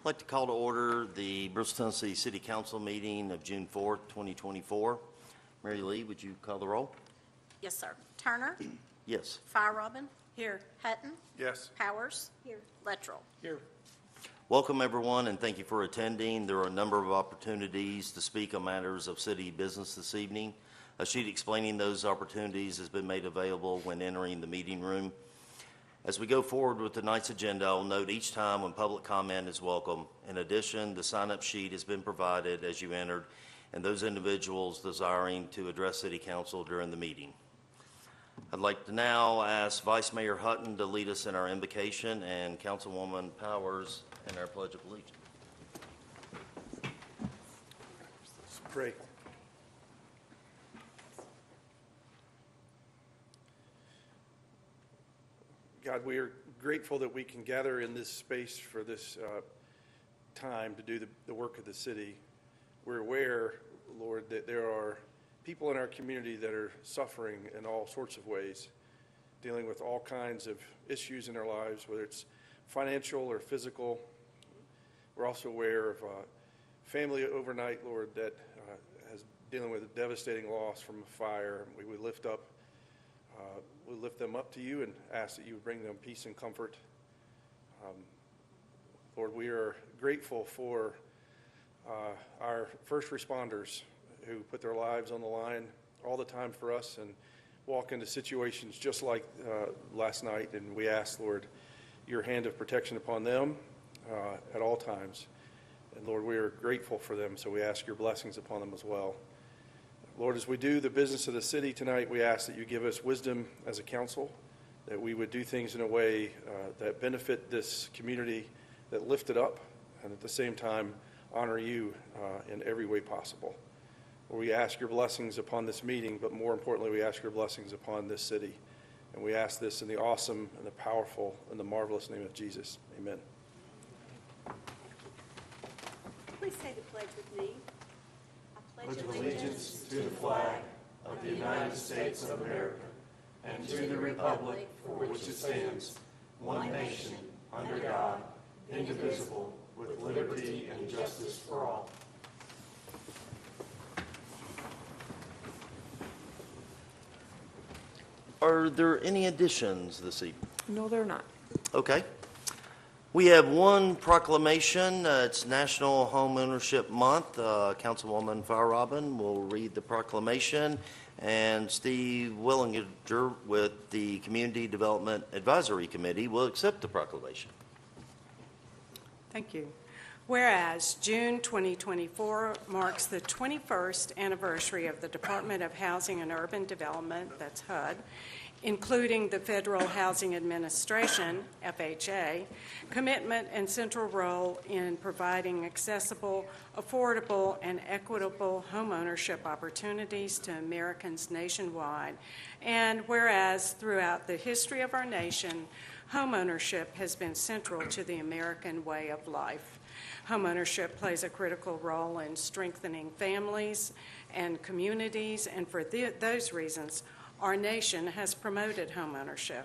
I'd like to call to order the Bristol, Tennessee City Council meeting of June 4th, 2024. Mary Lee, would you call the roll? Yes, sir. Turner? Yes. Robin? Here. Hutton? Yes. Powers? Here. Lettrell? Here. Welcome, everyone, and thank you for attending. There are a number of opportunities to speak on matters of city business this evening. A sheet explaining those opportunities has been made available when entering the meeting room. As we go forward with tonight's agenda, I'll note each time when public comment is welcome. In addition, the sign-up sheet has been provided as you entered, and those individuals desiring to address City Council during the meeting. I'd like to now ask Vice Mayor Hutton to lead us in our invocation and Councilwoman Powers in our Pledge of Allegiance. Let's pray. God, we are grateful that we can gather in this space for this time to do the work of the city. We're aware, Lord, that there are people in our community that are suffering in all sorts of ways, dealing with all kinds of issues in their lives, whether it's financial or physical. We're also aware of family overnight, Lord, that is dealing with a devastating loss from a fire. We would lift them up to you and ask that you would bring them peace and comfort. Lord, we are grateful for our first responders who put their lives on the line all the time for us and walk into situations just like last night. And we ask, Lord, your hand of protection upon them at all times. And Lord, we are grateful for them, so we ask your blessings upon them as well. Lord, as we do the business of the city tonight, we ask that you give us wisdom as a council, that we would do things in a way that benefit this community, that lift it up, and at the same time honor you in every way possible. Lord, we ask your blessings upon this meeting, but more importantly, we ask your blessings upon this city. And we ask this in the awesome and the powerful and the marvelous name of Jesus. Amen. Please say the pledge with me. Pledge allegiance to the flag of the United States of America and to the republic for which it stands, one nation, under God, indivisible, with liberty and justice for all. Are there any additions this evening? No, they're not. Okay. We have one proclamation. It's National Home Ownership Month. Councilwoman Robin will read the proclamation, and Steve Willinger with the Community Development Advisory Committee will accept the proclamation. Thank you. Whereas June 2024 marks the 21st anniversary of the Department of Housing and Urban Development, that's HUD, including the Federal Housing Administration, FHA, commitment and central role in providing accessible, affordable, and equitable homeownership opportunities to Americans nationwide. And whereas throughout the history of our nation, homeownership has been central to the American way of life. Homeownership plays a critical role in strengthening families and communities, and for those reasons, our nation has promoted homeownership.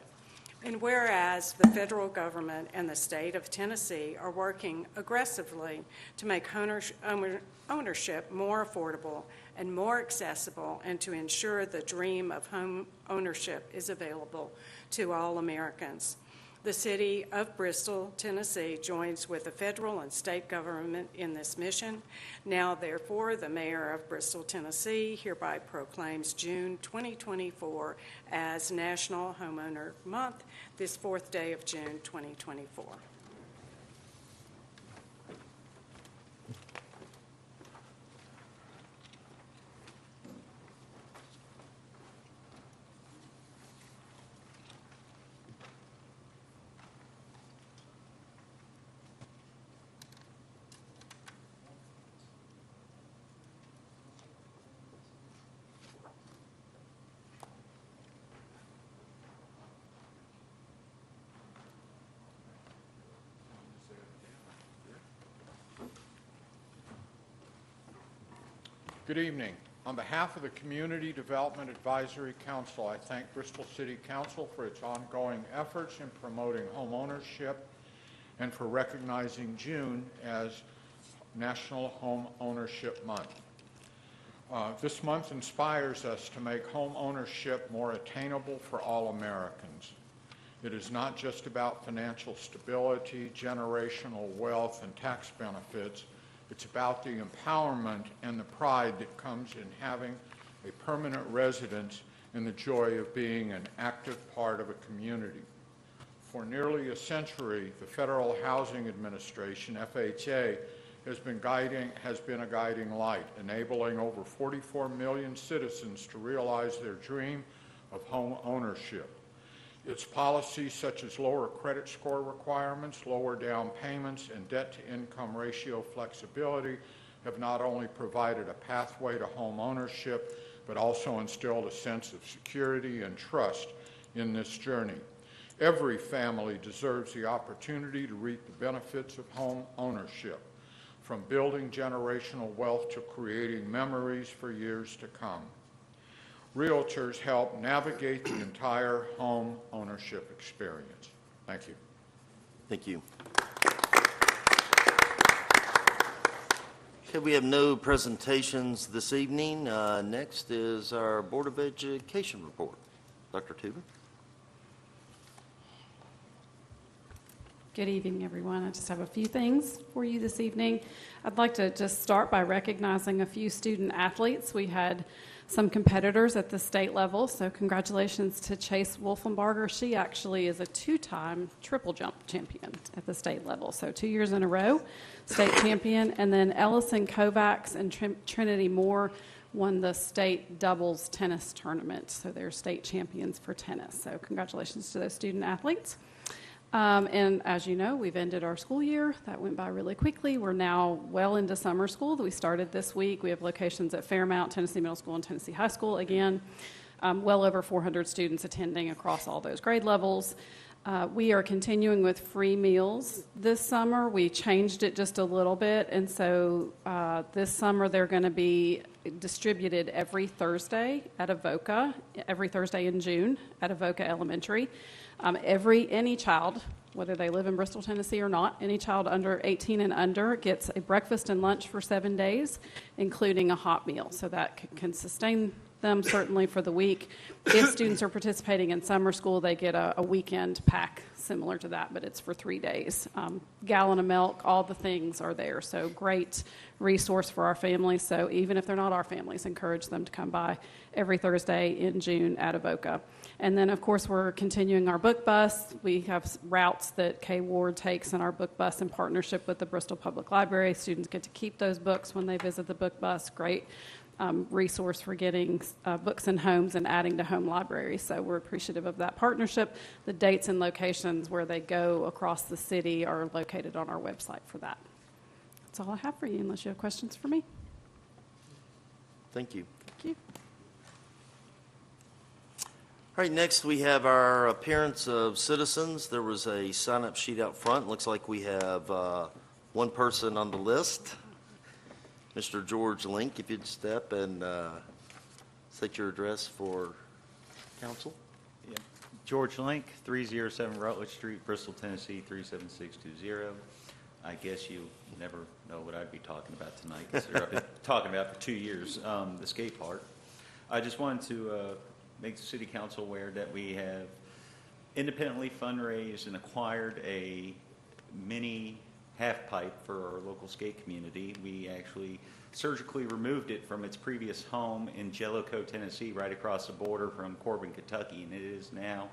And whereas the federal government and the state of Tennessee are working aggressively to make ownership more affordable and more accessible, and to ensure the dream of home ownership is available to all Americans. The city of Bristol, Tennessee joins with the federal and state government in this mission. Now, therefore, the mayor of Bristol, Tennessee hereby proclaims June 2024 as National Homeowner Month, this 4th day of June 2024. Good evening. On behalf of the Community Development Advisory Council, I thank Bristol City Council for its ongoing efforts in promoting home ownership and for recognizing June as National Home Ownership Month. This month inspires us to make home ownership more attainable for all Americans. It is not just about financial stability, generational wealth, and tax benefits. It's about the empowerment and the pride that comes in having a permanent residence and the joy of being an active part of a community. For nearly a century, the Federal Housing Administration, FHA, has been a guiding light, enabling over 44 million citizens to realize their dream of home ownership. Its policies such as lower credit score requirements, lower down payments, and debt-to-income ratio flexibility have not only provided a pathway to home ownership, but also instilled a sense of security and trust in this journey. Every family deserves the opportunity to reap the benefits of home ownership, from building generational wealth to creating memories for years to come. Realtors help navigate the entire home ownership experience. Thank you. Thank you. Okay, we have no presentations this evening. Next is our Board of Education report. Dr. Tuber. Good evening, everyone. I just have a few things for you this evening. I'd like to just start by recognizing a few student athletes. We had some competitors at the state level, so congratulations to Chase Wolfenbarger. She actually is a two-time triple jump champion at the state level, so 2 years in a row, state champion. And then Ellison Kovacs and Trinity Moore won the state doubles tennis tournament, so they're state champions for tennis. So congratulations to those student athletes. And as you know, we've ended our school year. That went by really quickly. We're now well into summer school. We started this week. We have locations at Fairmount, Tennessee Middle School, and Tennessee High School. Again, well over 400 students attending across all those grade levels. We are continuing with free meals this summer. We changed it just a little bit, and so this summer they're going to be distributed every Thursday at Avoca, every Thursday in June at Avoca Elementary. Any child, whether they live in Bristol, Tennessee or not, any child under 18 and under gets a breakfast and lunch for 7 days, including a hot meal. So that can sustain them certainly for the week. If students are participating in summer school, they get a weekend pack similar to that, but it's for 3 days. Gallon of milk, all the things are there. So great resource for our families. So even if they're not our families, encourage them to come by every Thursday in June at Avoca. And then, of course, we're continuing our book bus. We have routes that Kay Ward takes in our book bus in partnership with the Bristol Public Library. Students get to keep those books when they visit the book bus. Great resource for getting books in homes and adding to home libraries. So we're appreciative of that partnership. The dates and locations where they go across the city are located on our website for that. That's all I have for you, unless you have questions for me. Thank you. Thank you. All right, next we have our appearance of citizens. There was a sign-up sheet out front. Looks like we have one person on the list. Mr. George Link, if you'd step and state your address for council. Yeah. George Link, 307 Rutledge Street, Bristol, Tennessee, 37620. I guess you never know what I'd be talking about tonight, because I've been talking about for 2 years, the skate park. I just wanted to make the city council aware that we have independently fundraised and acquired a mini half pipe for our local skate community. We actually surgically removed it from its previous home in Jellicoe, Tennessee, right across the border from Corbin, Kentucky, and it is now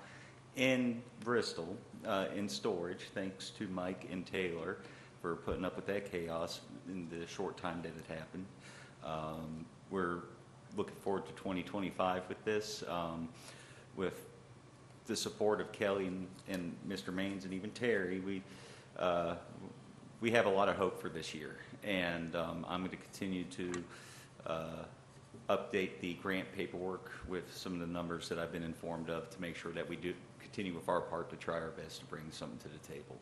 in Bristol in storage, thanks to Mike and Taylor for putting up with that chaos in the short time that it happened. We're looking forward to 2025 with this, with the support of Kelly and Mr. Maines and even Terry. We have a lot of hope for this year, and I'm going to continue to update the grant paperwork with some of the numbers that I've been informed of to make sure that we do continue with our part to try our best to bring something to the table.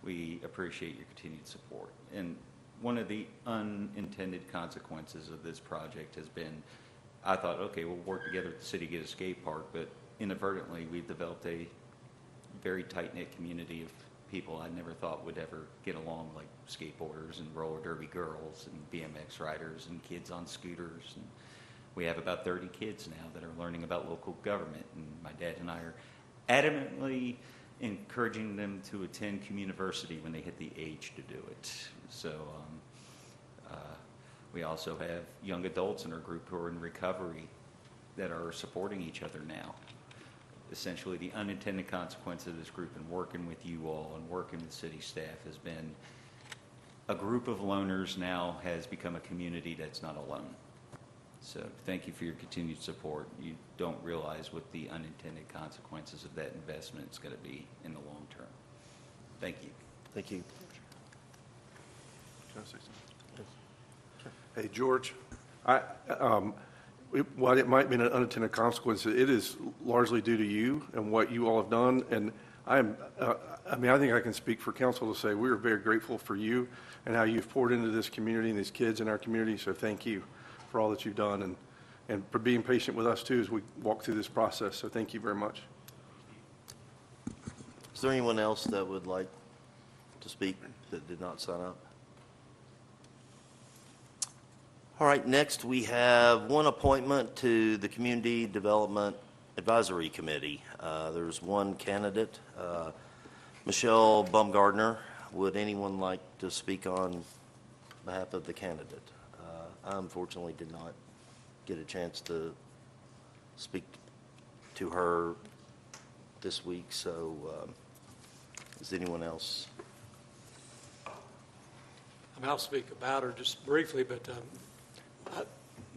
We appreciate your continued support. And one of the unintended consequences of this project has been, I thought, okay, we'll work together with the city to get a skate park, but inadvertently we've developed a very tight-knit community of people I never thought would ever get along, like skateboarders and roller derby girls and BMX riders and kids on scooters. And we have about 30 kids now that are learning about local government, and my dad and I are adamantly encouraging them to attend communiversity when they hit the age to do it. So we also have young adults in our group who are in recovery that are supporting each other now. Essentially, the unintended consequence of this group and working with you all and working with city staff has been a group of loners now has become a community that's not alone. So thank you for your continued support. You don't realize what the unintended consequences of that investment is going to be in the long term. Thank you. Thank you. Can I say something? Hey, George, while it might be an unintended consequence, it is largely due to you and what you all have done. And I think I can speak for council to say we are very grateful for you and how you've poured into this community and these kids in our community. So thank you for all that you've done and for being patient with us too as we walk through this process. So thank you very much. Is there anyone else that would like to speak that did not sign up? All right, next we have one appointment to the Community Development Advisory Committee. There's one candidate, Michelle Baumgardner. Would anyone like to speak on behalf of the candidate? I unfortunately did not get a chance to speak to her this week, so is anyone else? I'll speak about her just briefly, but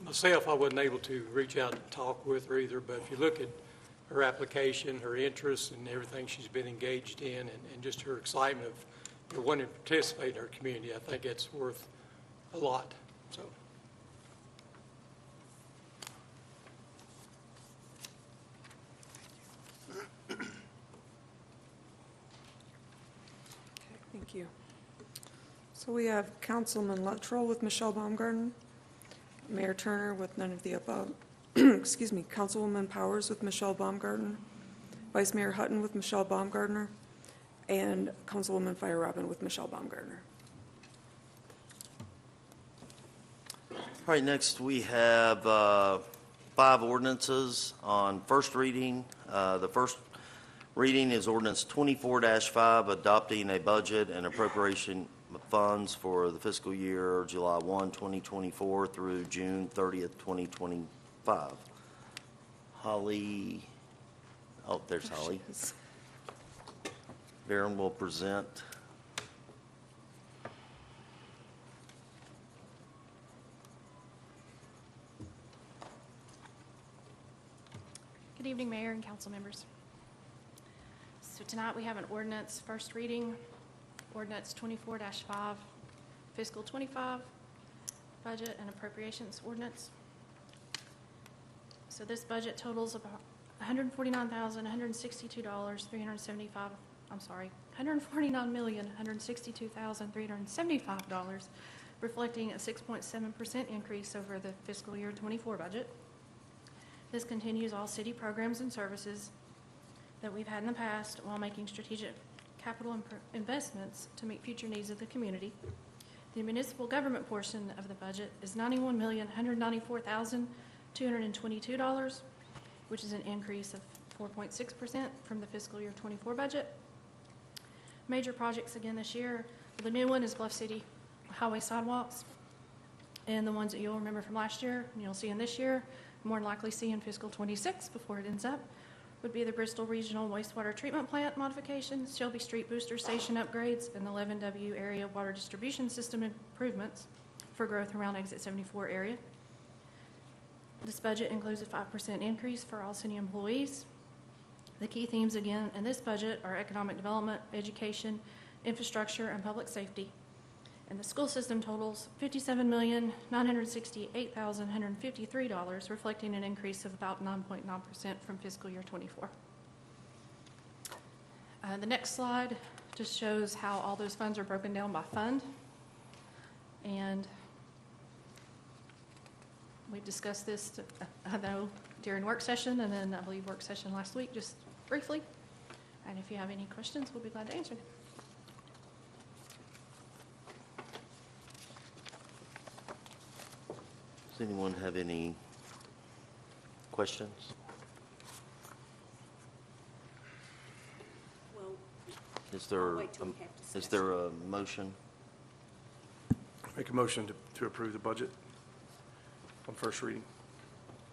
myself, I wasn't able to reach out and talk with her either, but if you look at her application, her interests, and everything she's been engaged in, and just her excitement of wanting to participate in her community, I think it's worth a lot. So. Thank you. So we have Councilman Luttrell with Michelle Baumgarten, Mayor Turner with none of the above, excuse me, Councilwoman Powers with Michelle Baumgarten, Vice Mayor Hutton with Michelle Baumgartner, and Councilwoman Fire-Robin with Michelle Baumgartner. All right, next we have 5 ordinances on first reading. The first reading is ordinance 24-5, adopting a budget and appropriation of funds for the fiscal year July 1, 2024 through June 30th, 2025. Holly, oh, there's Holly. Baron will present. Good evening, Mayor and council members. So tonight we have an ordinance, first reading, ordinance 24-5, fiscal 25, budget and appropriations ordinance. So this budget totals about $149,162,375, reflecting a 6.7% increase over the fiscal year 24 budget. This continues all city programs and services that we've had in the past while making strategic capital investments to meet future needs of the community. The municipal government portion of the budget is $91,194,222, which is an increase of 4.6% from the fiscal year 24 budget. Major projects again this year, the new one is Bluff City highway sidewalks, and the ones that you'll remember from last year and you'll see in this year, more than likely see in fiscal 26 before it ends up, would be the Bristol Regional Wastewater Treatment Plant modifications, Shelby Street Booster Station upgrades, and the 11W area water distribution system improvements for growth around Exit 74 area. This budget includes a 5% increase for all city employees. The key themes again in this budget are economic development, education, infrastructure, and public safety. And the school system totals $57,968,153, reflecting an increase of about 9.9% from fiscal year 24. The next slide just shows how all those funds are broken down by fund. And we've discussed this, I know, during work session, and then I believe work session last week, just briefly. And if you have any questions, we'll be glad to answer them. Does anyone have any questions? Well, Is there, I'll wait till we have is discussion. there a motion? Make a motion to approve the budget on first reading.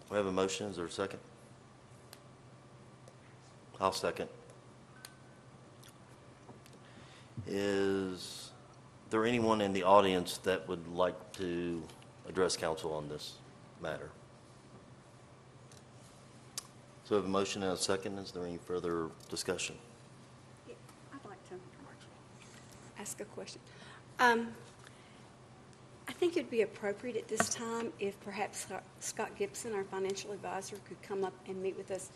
We have a motion. Is there a second? I'll second. Is there anyone in the audience that would like to address council on this matter? So we have a motion and a second. Is there any further discussion? Yeah, I'd like to ask a question. I think it'd be appropriate at this time if perhaps Scott Gibson, our financial advisor, could come up and meet with us,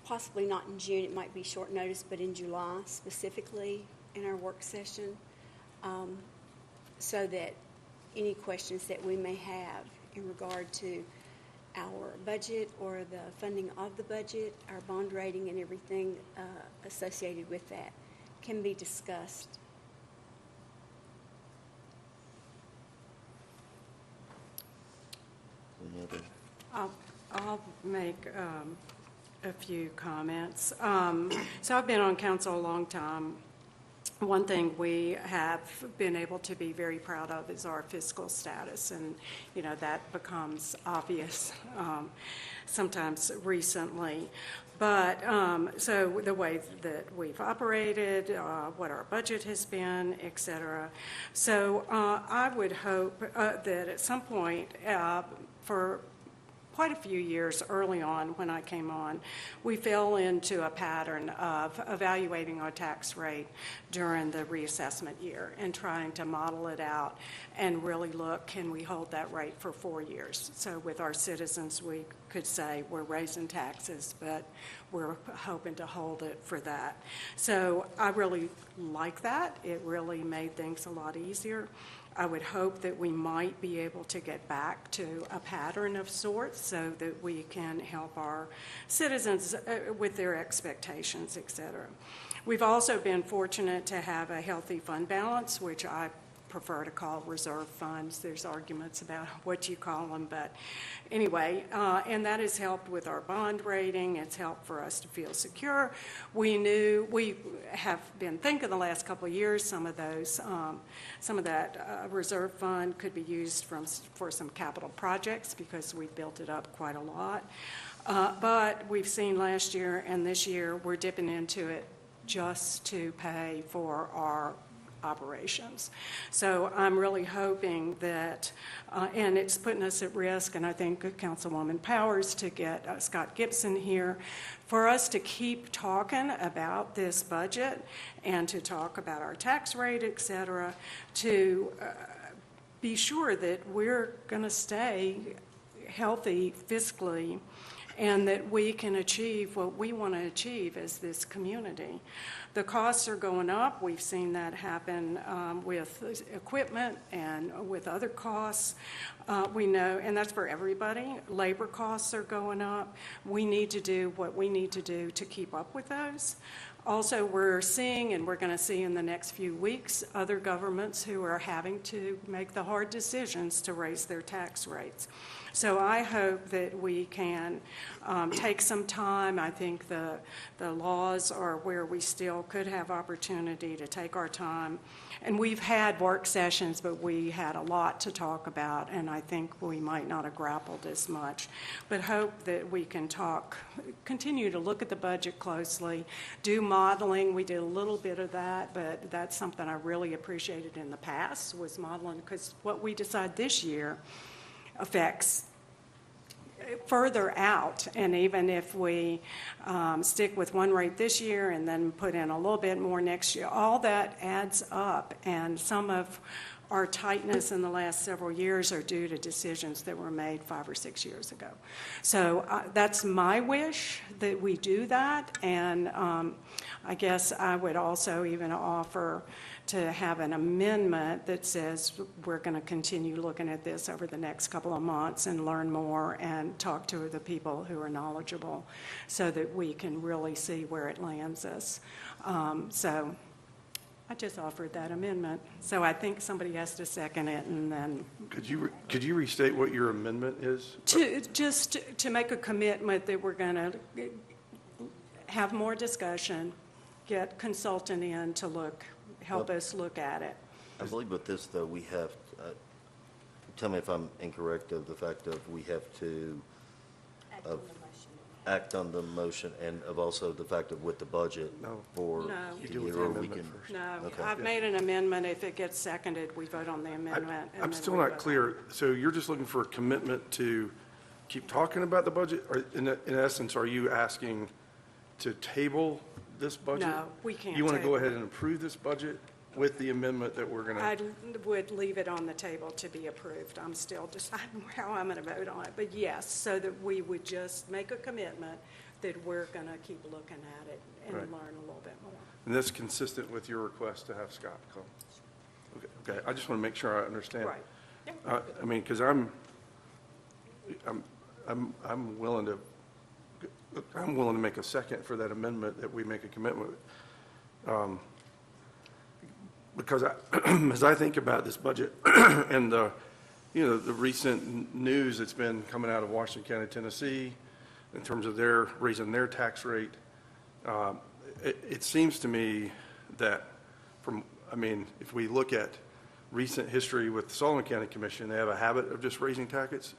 possibly not in June, it might be short notice, but in July specifically in our work session, so that any questions that we may have in regard to our budget or the funding of the budget, our bond rating and everything associated with that can be discussed. Any other? I'll make a few comments. So I've been on council a long time. One thing we have been able to be very proud of is our fiscal status, and, you know, that becomes obvious sometimes recently. But, so the way that we've operated, what our budget has been, et cetera. So I would hope that at some point, for quite a few years early on when I came on, we fell into a pattern of evaluating our tax rate during the reassessment year and trying to model it out and really look, can we hold that rate for 4 years? So with our citizens, we could say we're raising taxes, but we're hoping to hold it for that. So I really like that. It really made things a lot easier. I would hope that we might be able to get back to a pattern of sorts so that we can help our citizens with their expectations, et cetera. We've also been fortunate to have a healthy fund balance, which I prefer to call reserve funds. There's arguments about what you call them, but anyway, and that has helped with our bond rating. It's helped for us to feel secure. We have been thinking the last couple of years some of that reserve fund could be used for some capital projects because we built it up quite a lot. But we've seen last year and this year we're dipping into it just to pay for our operations. So I'm really hoping that, and it's putting us at risk, and I think Councilwoman Powers to get Scott Gibson here, for us to keep talking about this budget and to talk about our tax rate, et cetera, to be sure that we're going to stay healthy fiscally and that we can achieve what we want to achieve as this community. The costs are going up. We've seen that happen with equipment and with other costs. We know, and that's for everybody, labor costs are going up. We need to do what we need to do to keep up with those. Also, we're seeing, and we're going to see in the next few weeks, other governments who are having to make the hard decisions to raise their tax rates. So I hope that we can take some time. I think the laws are where we still could have opportunity to take our time. And we've had work sessions, but we had a lot to talk about, and I think we might not have grappled as much. But hope that we can continue to look at the budget closely, do modeling. We did a little bit of that, but that's something I really appreciated in the past, was modeling, because what we decide this year affects further out, and even if we stick with one rate this year and then put in a little bit more next year, all that adds up, and some of our tightness in the last several years are due to decisions that were made 5 or 6 years ago. So that's my wish, that we do that, and I guess I would also even offer to have an amendment that says we're going to continue looking at this over the next couple of months and learn more and talk to the people who are knowledgeable so that we can really see where it lands us. So I just offered that amendment, so I think somebody has to second it, and then Could you restate what your amendment is? to make a commitment that we're going to have more discussion, get consultant in to help us look at it. I believe with this, though, we have, tell me if I'm incorrect of the fact of we have to act on the motion and of also the fact of with the budget No. for No. the You do with year, the or we amendment can. first. No, Okay. I've made an amendment. If it gets seconded, we vote on the amendment. and I'm then still we not vote. clear. So you're just looking for a commitment to keep talking about the budget? Or in essence, are you asking to table this budget? No, we can't You want to go table. ahead and approve this budget with the amendment that we're going I to? would leave it on the table to be approved. I'm still deciding how I'm going to vote on it. But yes, so that we would just make a commitment that we're going to keep looking at it and Right. learn a little bit more. And that's consistent with your request to have Scott come? Okay, I just want to make sure I understand. Right. I mean, because I'm willing to make a second for that amendment that we make a commitment. Because as I think about this budget and the recent news that's been coming out of Washington County, Tennessee, in terms of their raising their tax rate, it seems to me that if we look at recent history with the Sullivan County Commission, they have a habit of just raising taxes.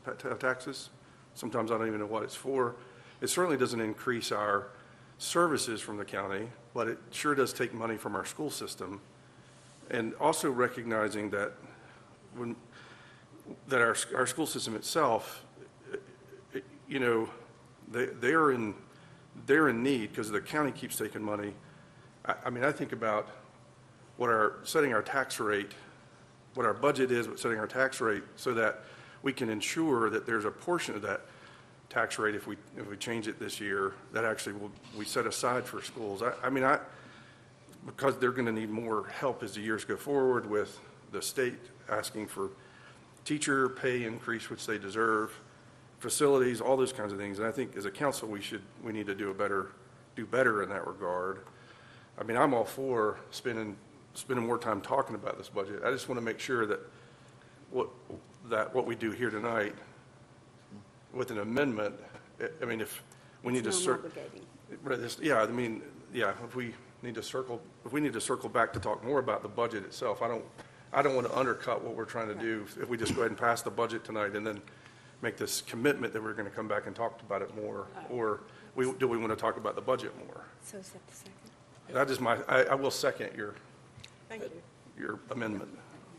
Sometimes I don't even know what it's for. It certainly doesn't increase our services from the county, but it sure does take money from our school system. And also recognizing that our school system itself, they're in need because the county keeps taking money. I think about setting our tax rate, what our budget is, but setting our tax rate so that we can ensure that there's a portion of that tax rate, if we change it this year, that actually we set aside for schools. Because they're going to need more help as the years go forward with the state asking for teacher pay increase, which they deserve, facilities, all those kinds of things. And I think as a council, we need to do better in that regard. I'm all for spending more time talking about this budget. I just want to make sure that what we do here tonight with an amendment, if we need to It's non-obligating. if we need to circle back to talk more about the budget itself, I don't want to undercut what we're trying to do if we just go ahead and pass the budget tonight and then make this commitment that we're going to come back and talk about it more, or do we want to talk about the budget more? So is that the second? That is I will second Thank you. your amendment.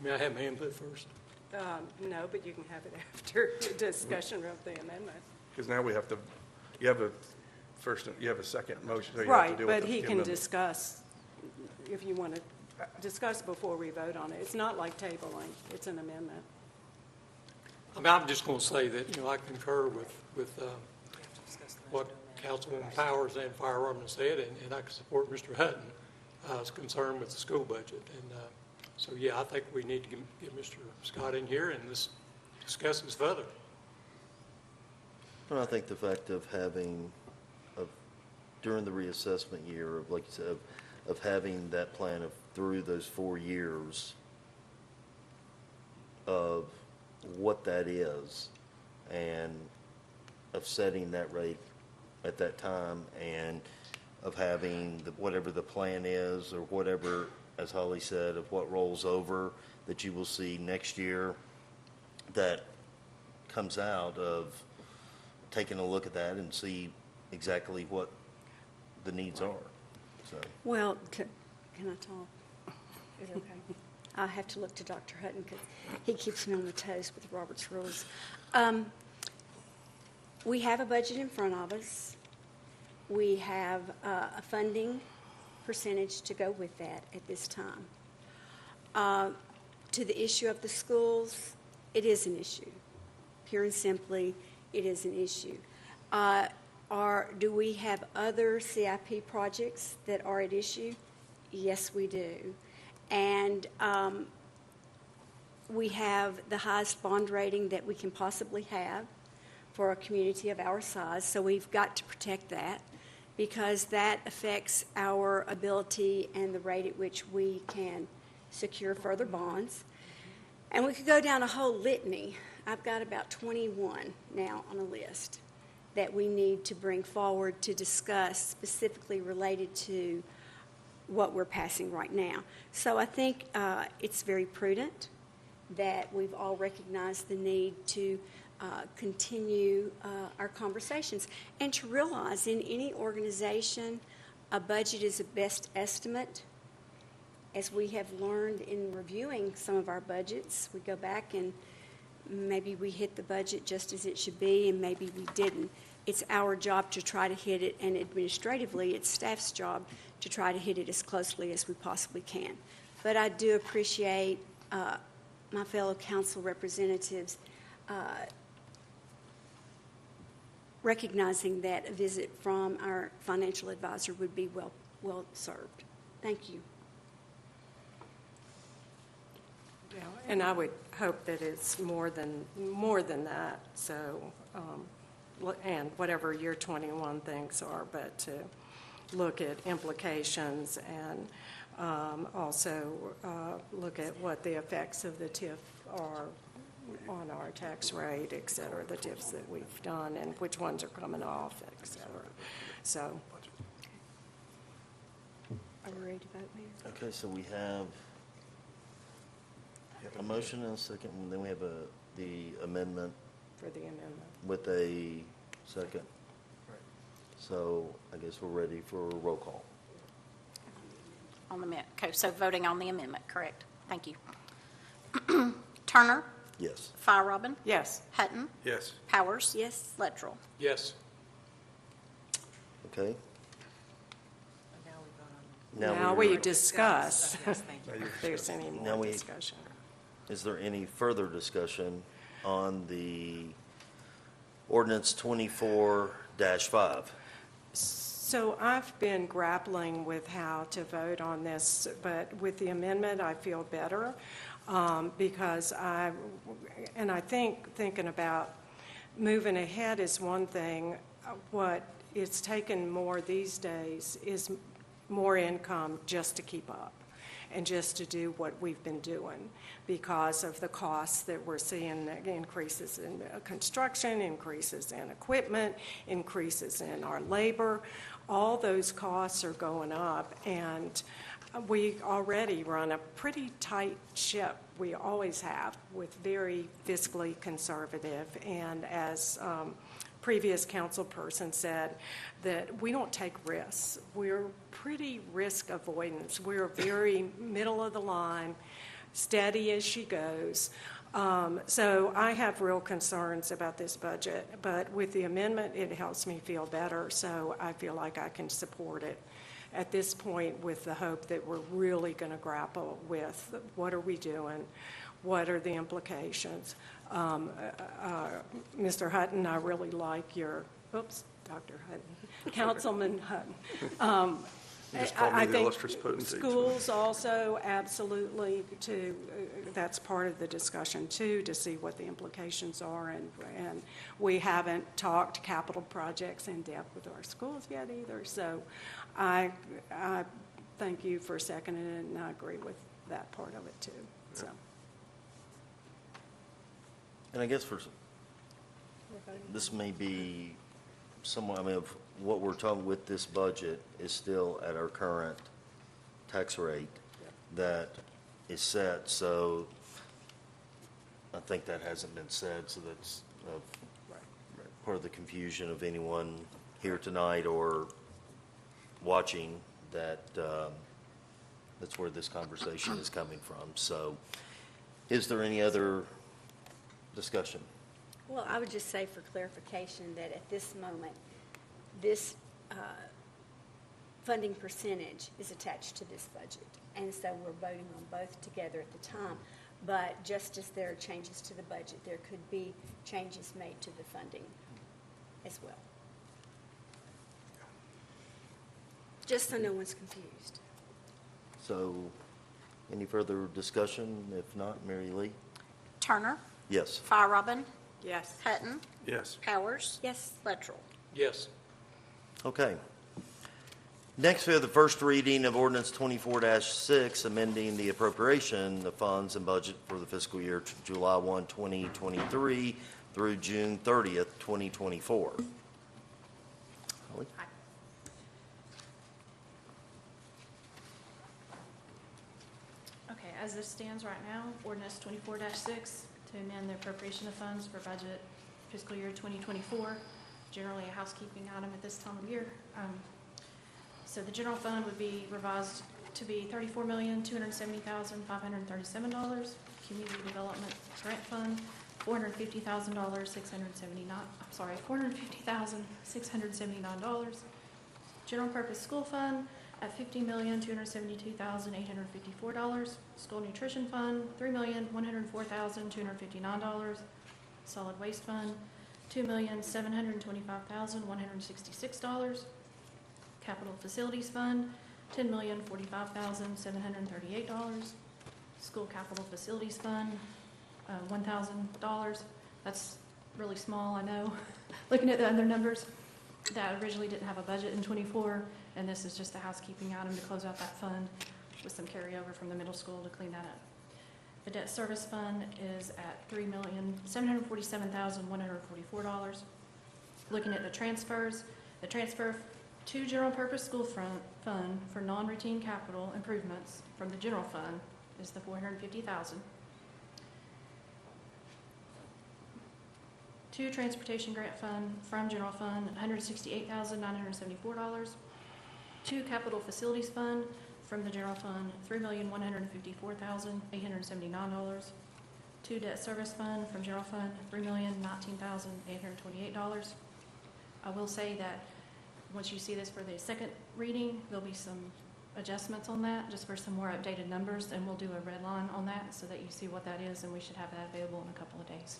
May I have my input first? No, but you can have it after discussion of the amendment. Because now you have a second motion. So you have to Right, deal with but the he can amendment. discuss, if you want to discuss before we vote on it. It's not like tabling, it's an amendment. I'm just going to say that, I concur with what Councilwoman Powers and Fire Warden said, and I can support Mr. Hutton's concern with the school budget. And so, I think we need to get Mr. Scott in here and let's discuss this further. Well, I think the fact of during the reassessment year, like you said, of having that plan through those 4 years of what that is, and of setting that rate at that time, and of having whatever the plan is, or whatever, as Holly said, of what rolls over that you will see next year, that comes out of taking a look at that and see exactly what the needs are. So, Well, can I talk? Is it okay? I have to look to Dr. Hutton because he keeps me on the toes with Robert's rules. We have a budget in front of us. We have a funding percentage to go with that at this time. To the issue of the schools, it is an issue. Pure and simply, it is an issue. Do we have other CIP projects that are at issue? Yes, we do. And we have the highest bond rating that we can possibly have for a community of our size, so we've got to protect that. because that affects our ability and the rate at which we can secure further bonds. And we could go down a whole litany. I've got about 21 now on a list that we need to bring forward to discuss specifically related to what we're passing right now. So I think it's very prudent that we've all recognized the need to continue our conversations and to realize in any organization a budget is a best estimate. As we have learned in reviewing some of our budgets, we go back and maybe we hit the budget just as it should be and maybe we didn't. It's our job to try to hit it, and administratively it's staff's job to try to hit it as closely as we possibly can. But I do appreciate my fellow council representatives recognizing that a visit from our financial advisor would be well served. Thank you. Yeah, and I would hope that it's more than that, so, and whatever year 21 things are, but to look at implications and also look at what the effects of the TIF are on our tax rate, et cetera, the TIFs that we've done and which ones are coming off, et cetera. So. Are we ready to vote, Mayor? Okay, so we have a motion and a second, and then we have the amendment For the amendment. with a second. So I guess we're ready for a roll call. On the amendment. Okay, so voting on the amendment, correct. Thank you. Turner, Yes. Robin, Yes. Hutton, Yes. Powers. Yes. Lettrell. Yes. Okay. Now we discuss Now if you're there's any Now more we- discussion. Is there any further discussion on the ordinance 24-5? So I've been grappling with how to vote on this, but with the amendment, I feel better because I think thinking about moving ahead is one thing. What it's taken more these days is more income just to keep up and just to do what we've been doing because of the costs that we're seeing, increases in construction, increases in equipment, increases in our labor. All those costs are going up, and we already run a pretty tight ship. We always have, with very fiscally conservative, and as previous council person said, that we don't take risks. We're pretty risk avoidance. We're very middle of the line, steady as she goes. So I have real concerns about this budget, but with the amendment, it helps me feel better, so I feel like I can support it at this point with the hope that we're really going to grapple with what are we doing, what are the implications. Mr. Hutton, I really like your, Dr. Hutton, Councilman Hutton. You just called me I the think illustrious potentate. schools also absolutely that's part of the discussion too, to see what the implications are, and we haven't talked capital projects in depth with our schools yet either. So I thank you for seconding it, and I agree with that part of it too. So. And I guess this may be somewhat, I mean, of what we're talking with this budget is still at our current tax rate that is set, so I think that hasn't been said, so that's part of the confusion of anyone here tonight or watching that that's where this conversation is coming from. So is there any other discussion? Well, I would just say for clarification that at this moment, this funding percentage is attached to this budget. And so we're voting on both together at the time. But just as there are changes to the budget, there could be changes made to the funding as well. Just so no one's confused. So any further discussion? If not, Mary Lee? Turner, Yes. Robin, Yes. Hutton, Yes. Powers. Yes. Lettrell. Yes. Okay. Next, we have the first reading of ordinance 24-6, amending the appropriation of funds and budget for the fiscal year July 1, 2023 through June 30th, 2024. Holly? Okay, as this stands right now, ordinance 24-6 to amend the appropriation of funds for budget fiscal year 2024, generally a housekeeping item at this time of year. So the general fund would be revised to be $34,270,537. Community Development Grant Fund, $450,679. General Purpose School Fund at $50,272,854. School Nutrition Fund, $3,104,259. Solid Waste Fund, $2,725,166. Capital Facilities Fund, $10,045,738. School Capital Facilities Fund, $1,000. That's really small, I know. Looking at the other numbers, that originally didn't have a budget in '24, and this is just a housekeeping item to close out that fund with some carryover from the middle school to clean that up. The Debt Service Fund is at $3,747,144. Looking at the transfers, the transfer to General Purpose School Fund for non-routine capital improvements from the general fund is the $450,000. To Transportation Grant Fund from General Fund, $168,974. To Capital Facilities Fund from the General Fund, $3,154,879. To Debt Service Fund from General Fund, $3,019,828. I will say that once you see this for the second reading, there'll be some adjustments on that, just for some more updated numbers, and we'll do a red line on that so that you see what that is, and we should have that available in a couple of days.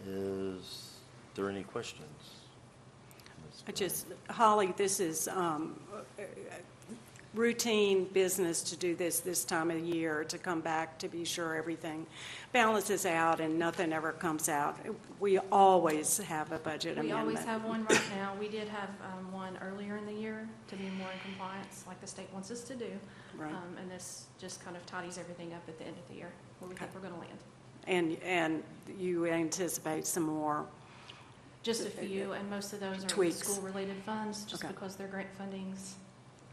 Is there any questions? Holly, this is routine business to do this time of year, to come back to be sure everything balances out and nothing ever comes out. We always have a budget amendment. We always have one right now. We did have one earlier in the year to be more in compliance, like the state wants us to do. Right. And this just kind of tidies everything up at the end of the year, where we think we're going to land. And you anticipate some more? Just a few, and most of those are Tweaks. school-related funds, just Okay. because their grant funding's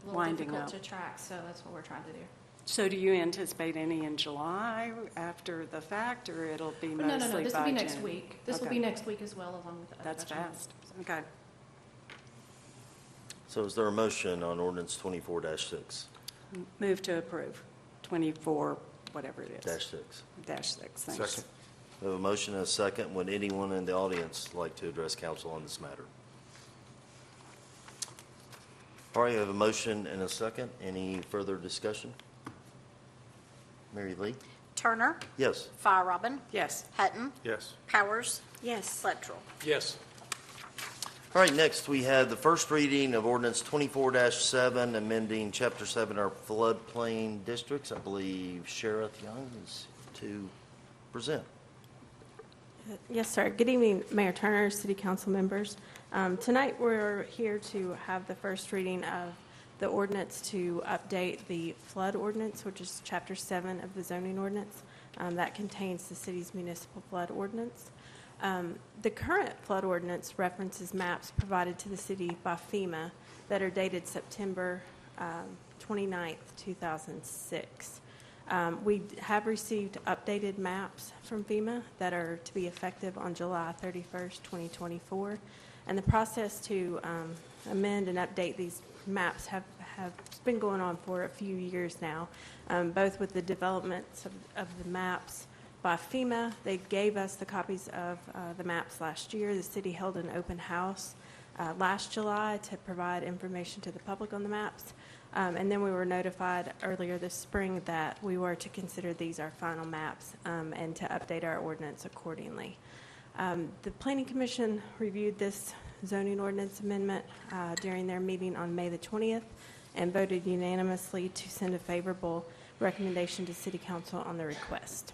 a little Winding difficult up. to track, so that's what we're trying to do. So do you anticipate any in July after the fact, or it'll be But mostly by no, this will be next June? week. This will Okay. be next week as well, along with the other That's budget. fast. Okay. So is there a motion on ordinance 24-6? Move to approve. 24, whatever it is. -6. -6, thanks. Second. We have a motion and a second. Would anyone in the audience like to address council on this matter? All right, we have a motion and a second. Any further discussion? Mary Lee? Turner, Yes. Firerobin, Yes. Hutton, Yes. Powers, Yes. Luttrell. Yes. All right, next we have the first reading of ordinance 24-7, amending Chapter 7, our floodplain districts. I believe Sheriff Young is to present. Yes, sir. Good evening, Mayor Turner, City Council members. Tonight, we're here to have the first reading of the ordinance to update the flood ordinance, which is Chapter 7 of the zoning ordinance. That contains the city's municipal flood ordinance. The current flood ordinance references maps provided to the city by FEMA that are dated September 29th, 2006. We have received updated maps from FEMA that are to be effective on July 31st, 2024. And the process to amend and update these maps have been going on for a few years now, both with the developments of the maps by FEMA. They gave us the copies of the maps last year. The city held an open house last July to provide information to the public on the maps. And then we were notified earlier this spring that we were to consider these our final maps and to update our ordinance accordingly. The Planning Commission reviewed this zoning ordinance amendment during their meeting on May the 20th and voted unanimously to send a favorable recommendation to City Council on the request.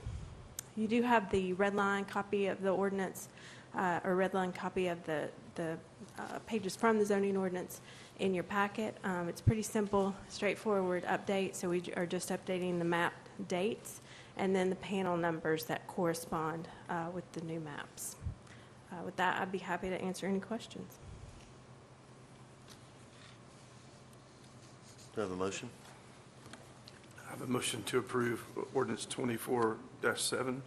You do have the red line copy of the ordinance or red line copy of the pages from the zoning ordinance in your packet. It's pretty simple, straightforward update, so we are just updating the map dates and then the panel numbers that correspond with the new maps. With that, I'd be happy to answer any questions. Do I have a motion? I have a motion to approve ordinance 24-7.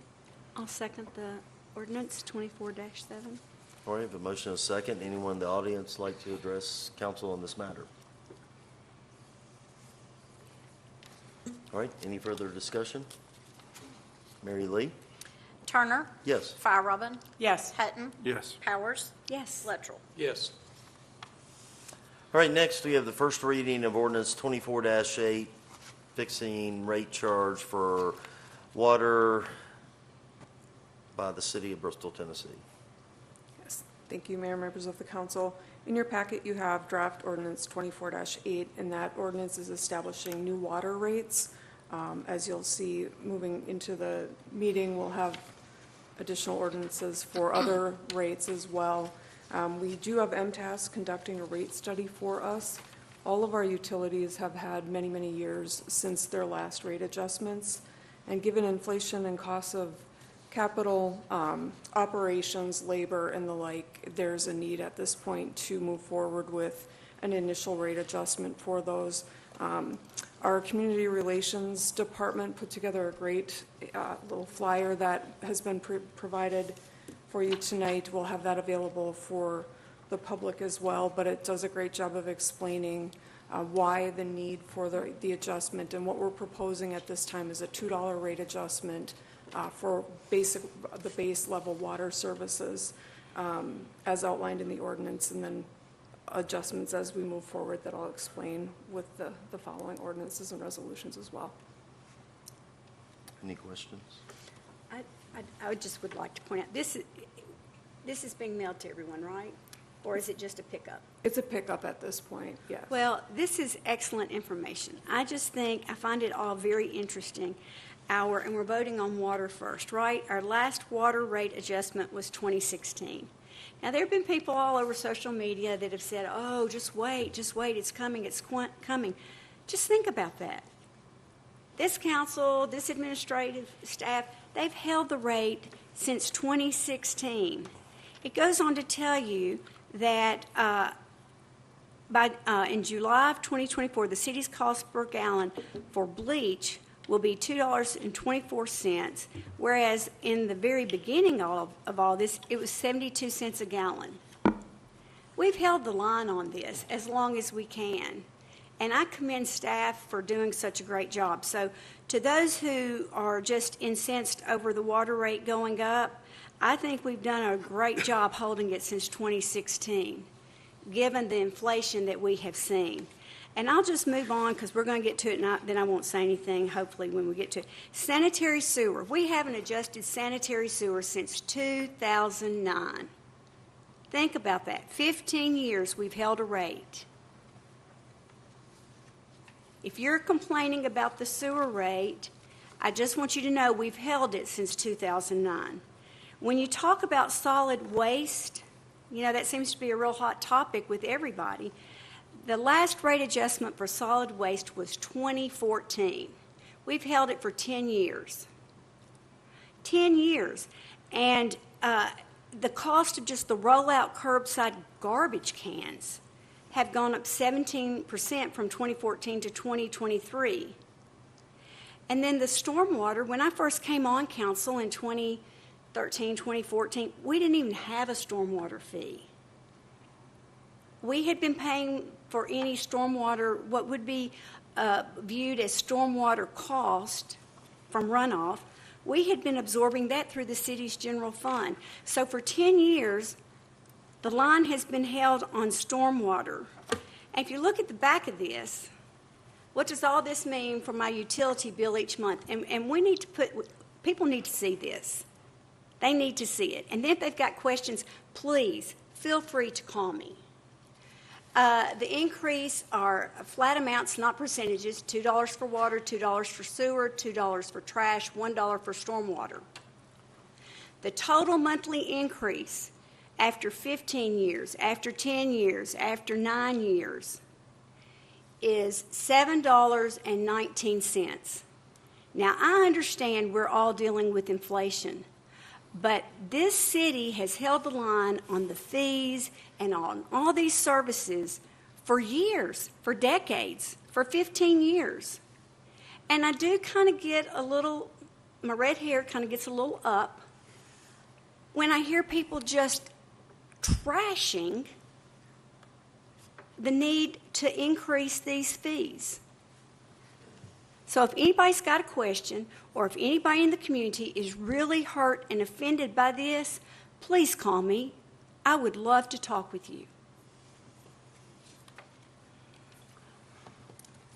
I'll second the ordinance 24-7. All right, I have a motion and a second. Anyone in the audience like to address council on this matter? All right, any further discussion? Mary Lee? Turner? Yes. Robin? Yes. Hutton? Yes. Powers? Yes. Luttrell? Yes. All right, next we have the first reading of ordinance 24-8, fixing rate charge for water by the city of Bristol, Tennessee. Yes, thank you, Mayor, members of the council. In your packet, you have draft ordinance 24-8, and that ordinance is establishing new water rates. As you'll see, moving into the meeting, we'll have additional ordinances for other rates as well. We do have MTAS conducting a rate study for us. All of our utilities have had many, many years since their last rate adjustments. And given inflation and costs of capital, operations, labor, and the like, there's a need at this point to move forward with an initial rate adjustment for those. Our community relations department put together a great little flyer that has been provided for you tonight. We'll have that available for the public as well, but it does a great job of explaining why the need for the adjustment. And what we're proposing at this time is a $2 rate adjustment for the base level water services as outlined in the ordinance, and then adjustments as we move forward that I'll explain with the following ordinances and resolutions as well. Any questions? I just would like to point out, this is being mailed to everyone, right? Or is it just a pickup? It's a pickup at this point, yes. Well, this is excellent information. I find it all very interesting. And we're voting on water first, right? Our last water rate adjustment was 2016. Now, there have been people all over social media that have said, oh, just wait, it's coming, it's coming. Just think about that. This council, this administrative staff, they've held the rate since 2016. It goes on to tell you that in July of 2024, the city's cost per gallon for bleach will be $2.24, whereas in the very beginning of all this, it was 72 cents a gallon. We've held the line on this as long as we can, and I commend staff for doing such a great job. So to those who are just incensed over the water rate going up, I think we've done a great job holding it since 2016, given the inflation that we have seen. And I'll just move on because we're going to get to it, and then I won't say anything, hopefully, when we get to it. Sanitary sewer. We haven't adjusted sanitary sewer since 2009. Think about that. 15 years we've held a rate. If you're complaining about the sewer rate, I just want you to know we've held it since 2009. When you talk about solid waste, that seems to be a real hot topic with everybody. The last rate adjustment for solid waste was 2014. We've held it for 10 years. 10 years. And the cost of just the rollout curbside garbage cans have gone up 17% from 2014 to 2023. And then the stormwater, when I first came on council in 2013, 2014, we didn't even have a stormwater fee. We had been paying for any stormwater, what would be viewed as stormwater cost from runoff. We had been absorbing that through the city's general fund. So for 10 years, the line has been held on stormwater. And if you look at the back of this, what does all this mean for my utility bill each month? And we need to people need to see this. They need to see it. And then if they've got questions, please feel free to call me. The increase are flat amounts, not percentages, $2 for water, $2 for sewer, $2 for trash, $1 for stormwater. The total monthly increase after 15 years, after 10 years, after 9 years, is $7.19. Now, I understand we're all dealing with inflation, but this city has held the line on the fees and on all these services for years, for decades, for 15 years. And I do kind of get a little, my red hair kind of gets a little up when I hear people just trashing the need to increase these fees. So if anybody's got a question, or if anybody in the community is really hurt and offended by this, please call me. I would love to talk with you.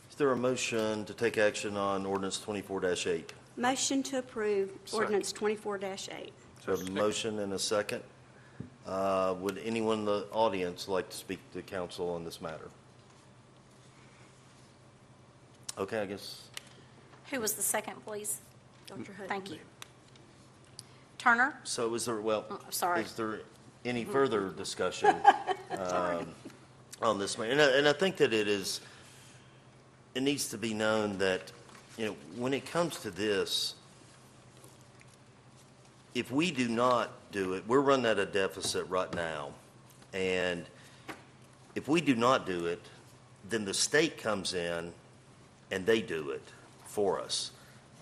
Is there a motion to take action on ordinance 24-8? Motion to approve ordinance 24-8. So a motion and a second. Would anyone in the audience like to speak to council on this matter? Okay, I guess. Who was the second, please? Dr. Hood. Thank you. Turner? So is there, well, Oh, sorry. is there any further discussion on this matter? And I think that it needs to be known that, when it comes to this, if we do not do it, we're running at a deficit right now. And if we do not do it, then the state comes in and they do it for us.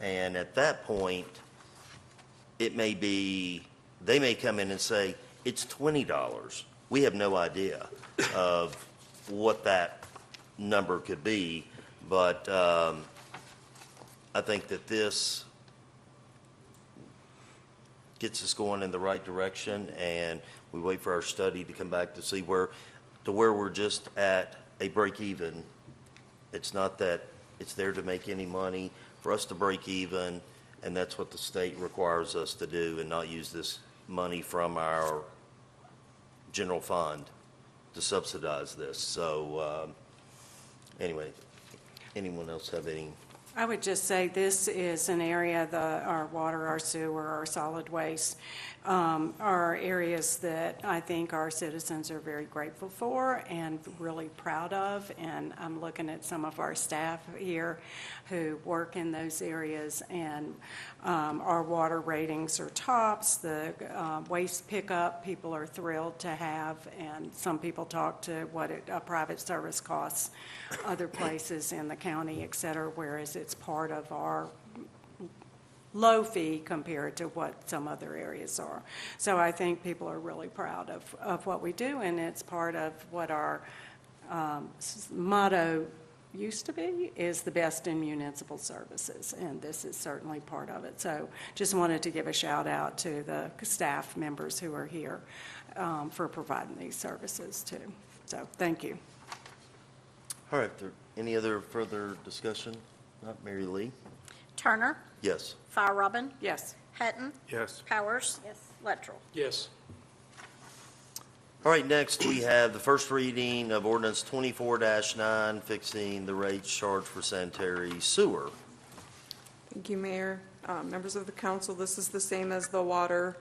And at that point, it may be, they may come in and say, it's $20. We have no idea of what that number could be, but I think that this gets us going in the right direction, and we wait for our study to come back to see where we're just at a break even. It's not that it's there to make any money, for us to break even, and that's what the state requires us to do, and not use this money from our general fund to subsidize this. So anyway, anyone else have any? I would just say this is an area, our water, our sewer, our solid waste, are areas that I think our citizens are very grateful for and really proud of. And I'm looking at some of our staff here who work in those areas, and our water ratings are tops. The waste pickup, people are thrilled to have, and some people talk to what a private service costs other places in the county, et cetera, whereas it's part of our low fee compared to what some other areas are. So I think people are really proud of what we do, and it's part of what our motto used to be, is the best in municipal services, and this is certainly part of it. So just wanted to give a shout out to the staff members who are here for providing these services too. So thank you. All right, any other further discussion? Not Mary Lee? Turner? Yes. Fire Robin? Yes. Hutton? Yes. Powers? Yes. Luttrell? Yes. All right, next we have the first reading of ordinance 24-9, fixing the rates charged for sanitary sewer. Thank you, Mayor. Members of the council, this is the same as the water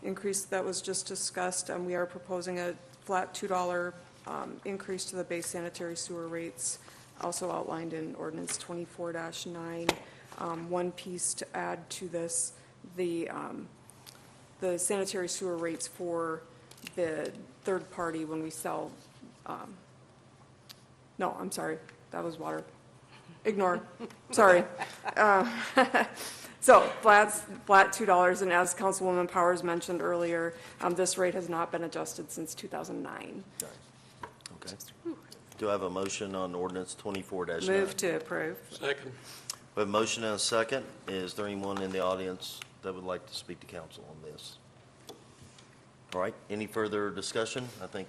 increase that was just discussed. We are proposing a flat $2 increase to the base sanitary sewer rates, also outlined in ordinance 24-9. One piece to add to this, the sanitary sewer rates for the third party when we sell, no, I'm sorry, that was water. Ignore, sorry. So flat $2, and as Councilwoman Powers mentioned earlier, this rate has not been adjusted since 2009. Okay. Do I have a motion on ordinance 24-9? Move to approve. Second. We have a motion and a second. Is there anyone in the audience that would like to speak to council on this? All right, any further discussion? I think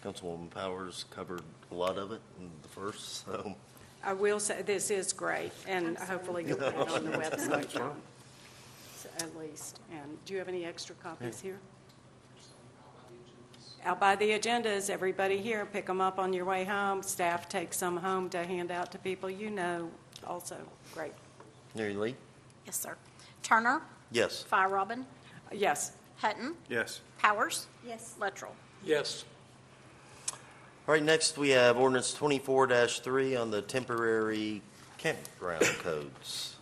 Councilwoman Powers covered a lot of it in the first, so. I will say, this is great, and hopefully you'll put it on the website at least. And do you have any extra copies here? Out by the agendas, everybody here, pick them up on your way home. Staff takes some home to hand out to people you know also. Great. Mary Lee? Yes, sir. Turner? Yes. Fire Robin? Yes. Hutton. Yes. Powers. Yes. Luttrell. Yes. All right, next we have ordinance 24-3 on the temporary campground codes.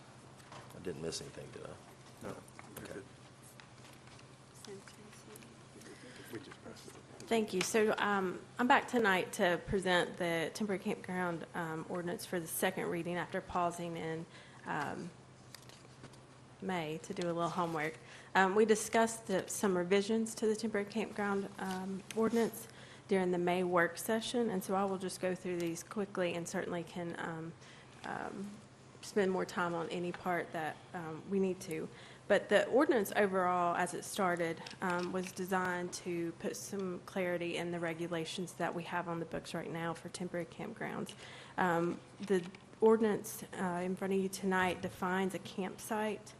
I didn't miss anything, did I? No. You're good. We just passed it. Thank you. So I'm back tonight to present the temporary campground ordinance for the second reading after pausing in May to do a little homework. We discussed some revisions to the temporary campground ordinance during the May work session, and so I will just go through these quickly and certainly can spend more time on any part that we need to. But the ordinance overall, as it started, was designed to put some clarity in the regulations that we have on the books right now for temporary campgrounds. The ordinance in front of you tonight defines a campsite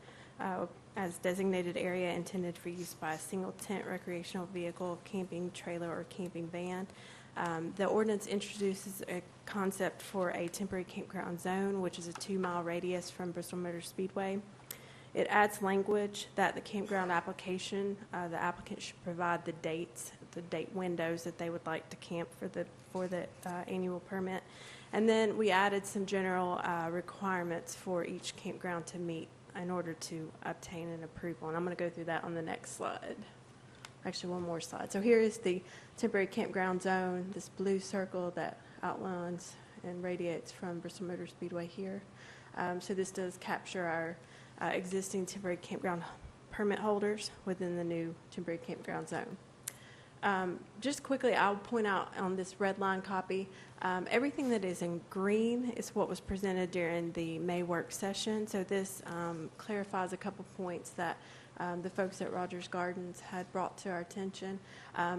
as designated area intended for use by a single tent, recreational vehicle, camping trailer, or camping van. The ordinance introduces a concept for a temporary campground zone, which is a 2-mile radius from Bristol Motor Speedway. It adds language that the campground application, the applicant should provide the dates, the date windows that they would like to camp for the annual permit. And then we added some general requirements for each campground to meet in order to obtain an approval. And I'm going to go through that on the next slide. Actually, one more slide. So here is the temporary campground zone, this blue circle that outlines and radiates from Bristol Motor Speedway here. So this does capture our existing temporary campground permit holders within the new temporary campground zone. Just quickly, I'll point out on this red line copy, everything that is in green is what was presented during the May work session. So this clarifies a couple points that the folks at Rogers Gardens had brought to our attention.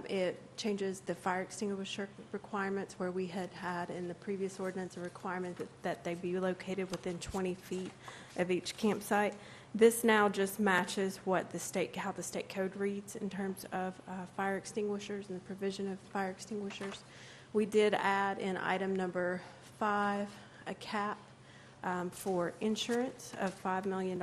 It changes the fire extinguisher requirements where we had in the previous ordinance a requirement that they be located within 20 feet of each campsite. This now just matches what how the state code reads in terms of fire extinguishers and the provision of fire extinguishers. We did add in item number 5 a cap for insurance of $5 million.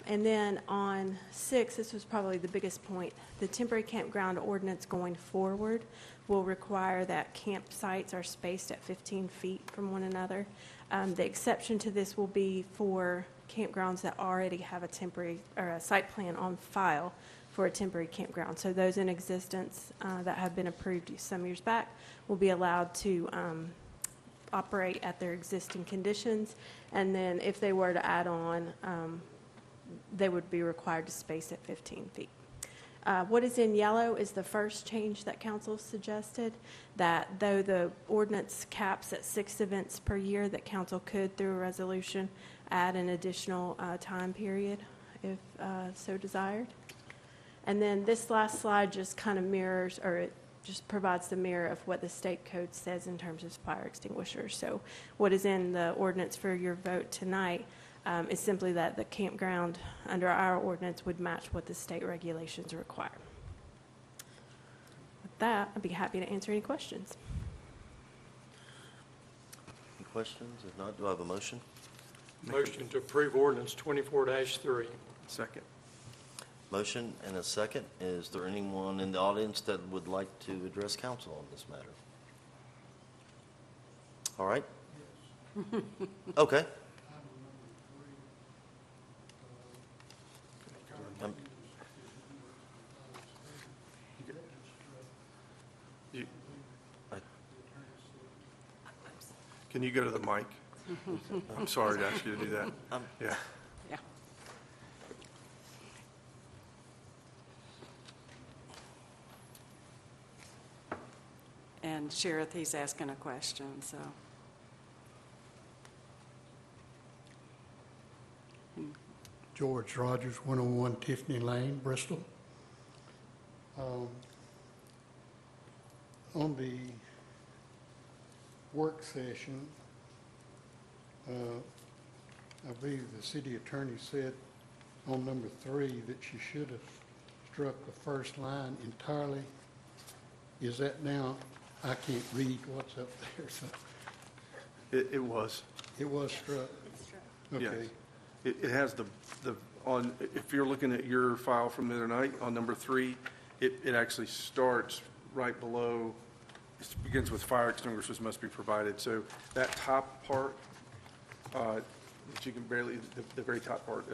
And then on 6, this was probably the biggest point, the temporary campground ordinance going forward will require that campsites are spaced at 15 feet from one another. The exception to this will be for campgrounds that already have a temporary or a site plan on file for a temporary campground. So those in existence that have been approved some years back will be allowed to operate at their existing conditions. And then if they were to add on, they would be required to space at 15 feet. What is in yellow is the first change that council suggested, that though the ordinance caps at 6 events per year, that council could, through a resolution, add an additional time period if so desired. And then this last slide just kind of mirrors, or it just provides the mirror of what the state code says in terms of fire extinguishers. So what is in the ordinance for your vote tonight is simply that the campground under our ordinance would match what the state regulations require. With that, I'd be happy to answer any questions. Any questions? If not, do I have a motion? Motion to approve ordinance 24-3. Second. Motion and a second. Is there anyone in the audience that would like to address council on this matter? All right. Okay. Can you go to the mic? I'm sorry to ask you to do that. Yeah. Yeah. And Sheriff, he's asking a question, so. George Rogers, 101 Tiffany Lane, Bristol. On the work session, I believe the city attorney said on number 3 that she should have struck the first line entirely. Is that now, I can't read what's up there, so. It was. It was struck? Okay. Yes. It has the if you're looking at your file from the other night, on number 3, it actually starts right below, it begins with fire extinguishers must be provided. So that top part, that you can barely, the very top part,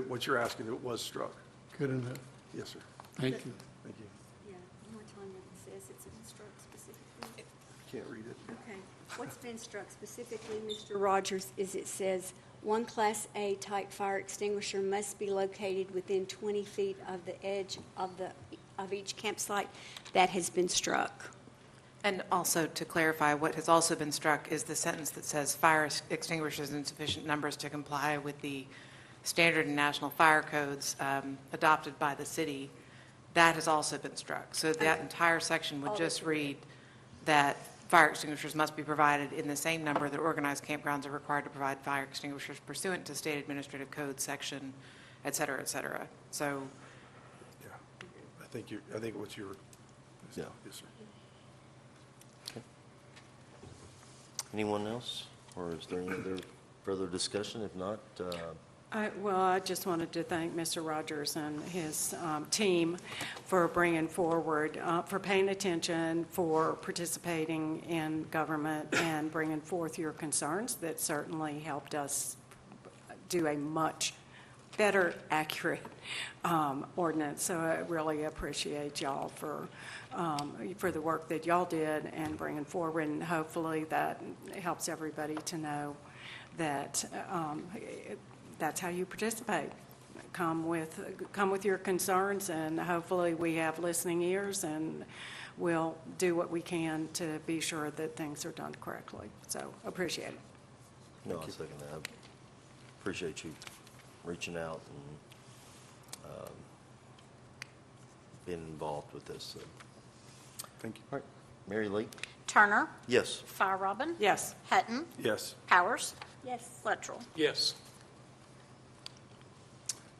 what you're asking, it was struck. Good enough. Yes, sir. Thank you. Thank you. Yeah, one more time what it says, it's been struck specifically. Can't read it. Okay. What's been struck specifically, Mr. Rogers, is it says, one Class A type fire extinguisher must be located within 20 feet of the edge of each campsite. That has been struck. And also, to clarify, what has also been struck is the sentence that says fire extinguishers in sufficient numbers to comply with the standard and national fire codes adopted by the city. That has also been struck. So that entire section would just read that fire extinguishers must be provided in the same number that organized campgrounds are required to provide fire extinguishers pursuant to state administrative code section, et cetera, et cetera. So, Yeah. I think what you were, Yeah. yes, sir. Anyone else? Or is there any other further discussion? If not, I just wanted to thank Mr. Rogers and his team for bringing forward, for paying attention, for participating in government, and bringing forth your concerns that certainly helped us do a much better, accurate ordinance. So I really appreciate y'all for the work that y'all did and bringing forward, and hopefully that helps everybody to know that that's how you participate. Come with your concerns, and hopefully we have listening ears, and we'll do what we can to be sure that things are done correctly. So appreciate it. no, I second that. Appreciate you reaching out and being involved with this. So. Thank you. All right. Mary Lee? Turner, Yes. Fire Robin, Yes. Hutton, Yes. Powers, Yes. Luttrell. Yes.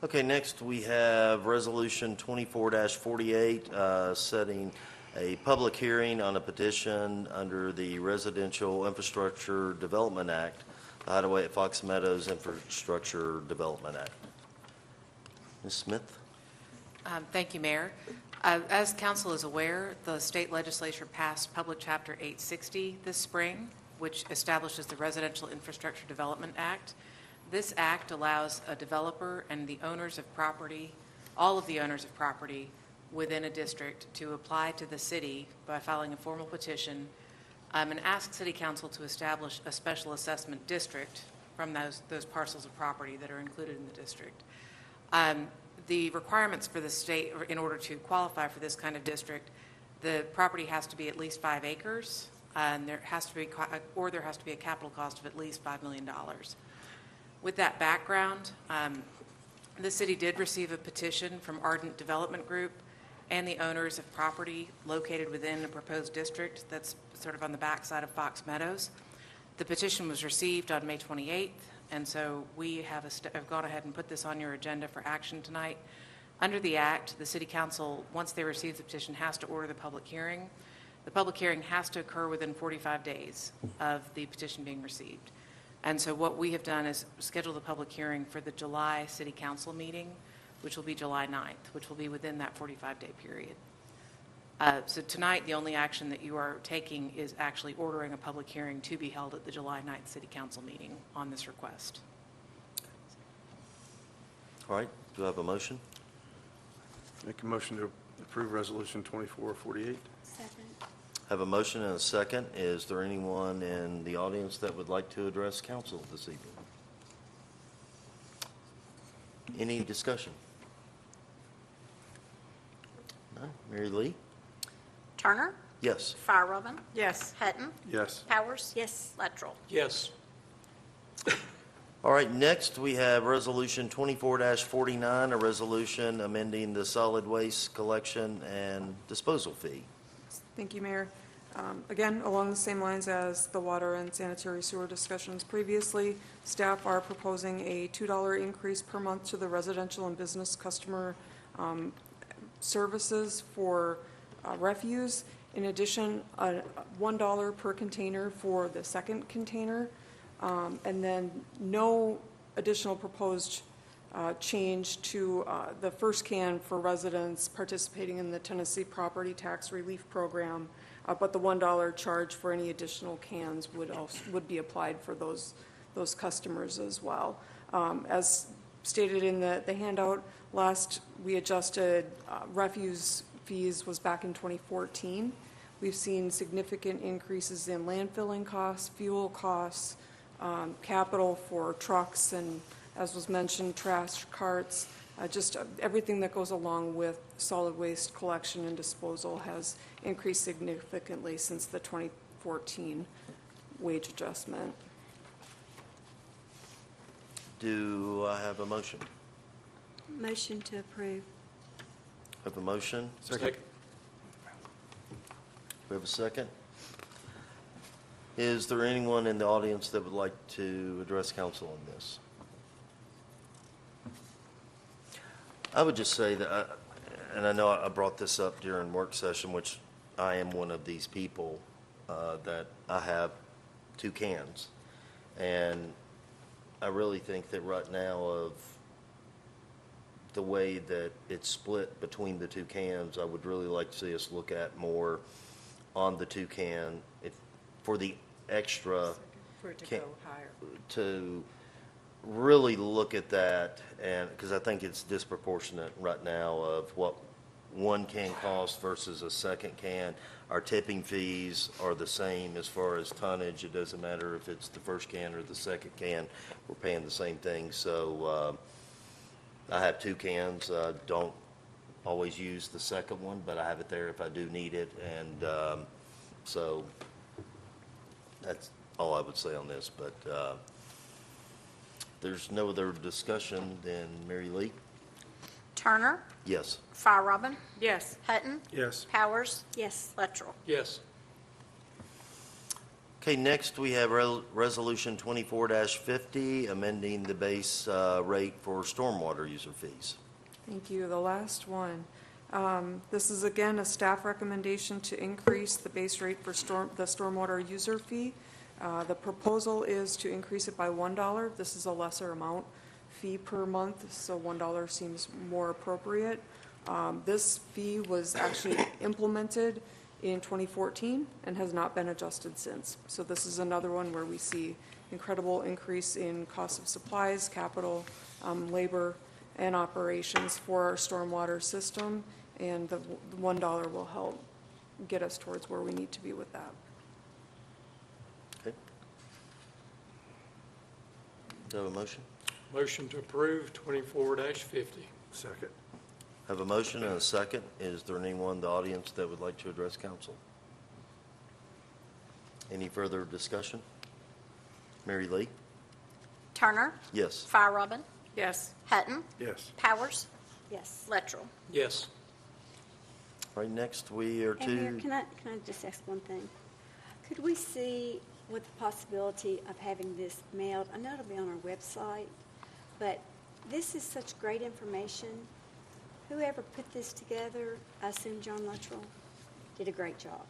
Okay, next we have Resolution 24-48, setting a public hearing on a petition under the Residential Infrastructure Development Act, the Hideaway at Fox Meadows Infrastructure Development Act. Ms. Smith? thank you, Mayor. As council is aware, the state legislature passed Public Chapter 860 this spring, which establishes the Residential Infrastructure Development Act. This act allows a developer and the owners of property, all of the owners of property within a district, to apply to the city by filing a formal petition and ask City Council to establish a special assessment district from those parcels of property that are included in the district. The requirements for the state, in order to qualify for this kind of district, the property has to be at least 5 acres, and there has to be a capital cost of at least $5 million. With that background, the city did receive a petition from Ardent Development Group and the owners of property located within a proposed district that's sort of on the backside of Fox Meadows. The petition was received on May 28th, and so we have gone ahead and put this on your agenda for action tonight. Under the act, the City Council, once they receive the petition, has to order the public hearing. The public hearing has to occur within 45 days of the petition being received. And so what we have done is schedule the public hearing for the July City Council meeting, which will be July 9th, which will be within that 45-day period. So tonight, the only action that you are taking is actually ordering a public hearing to be held at the July 9th City Council meeting on this request. All right, do I have a motion? Make a motion to approve Resolution 2448. Second. Have a motion and a second. Is there anyone in the audience that would like to address council this evening? Any discussion? None? Mary Lee? Turner, Yes. Fire Robin, Yes. Hutton, Yes. Powers, Yes. Luttrell. Yes. All right, next we have Resolution 24-49, a resolution amending the solid waste collection and disposal fee. Thank you, Mayor. Again, along the same lines as the water and sanitary sewer discussions previously, staff are proposing a $2 increase per month to the residential and business customer services for refuse. In addition, $1 per container for the second container, and then no additional proposed change to the first can for residents participating in the Tennessee Property Tax Relief Program, but the $1 charge for any additional cans would be applied for those customers as well. As stated in the handout, last we adjusted refuse fees was back in 2014. We've seen significant increases in landfilling costs, fuel costs, capital for trucks, and as was mentioned, trash carts. Just everything that goes along with solid waste collection and disposal has increased significantly since the 2014 wage adjustment. Do I have a motion? Motion to approve. Have a motion? Second. We have a second? Is there anyone in the audience that would like to address council on this? I would just say that, and I know I brought this up during work session, which I am one of these people, that I have 2 cans. And I really think that right now, of the way that it's split between the 2 cans, I would really like to see us look at more on the 2 can, for the extra. For it to can- go higher. To really look at that, and, because I think it's disproportionate right now of what 1 can costs versus a 2nd can. Our tipping fees are the same as far as tonnage. It doesn't matter if it's the 1st can or the 2nd can. We're paying the same thing. So I have 2 cans. Don't always use the 2nd one, but I have it there if I do need it. And so that's all I would say on this. But there's no other discussion, then Mary Lee? Turner, Yes. Robin, Yes. Hutton, Yes. Powers, Yes. Luttrell. Yes. Okay, next we have Resolution 24-50, amending the base rate for stormwater user fees. Thank you. The last one. This is again a staff recommendation to increase the base rate for the stormwater user fee. The proposal is to increase it by $1. This is a lesser amount fee per month, so $1 seems more appropriate. This fee was actually implemented in 2014 and has not been adjusted since. So this is another one where we see incredible increase in cost of supplies, capital, labor, and operations for our stormwater system, and the $1 will help get us towards where we need to be with that. Okay. Do I have a motion? Motion to approve 24-50. Second. Have a motion and a second. Is there anyone in the audience that would like to address council? Any further discussion? Mary Lee? Turner, Yes. Robin, Yes. Hutton, Yes. Powers, Yes. Luttrell. Yes. Right, next we are And Mayor, to, can I just ask one thing? Could we see what the possibility of having this mailed? I know it'll be on our website, but this is such great information. Whoever put this together, I assume John Luttrell, did a great job.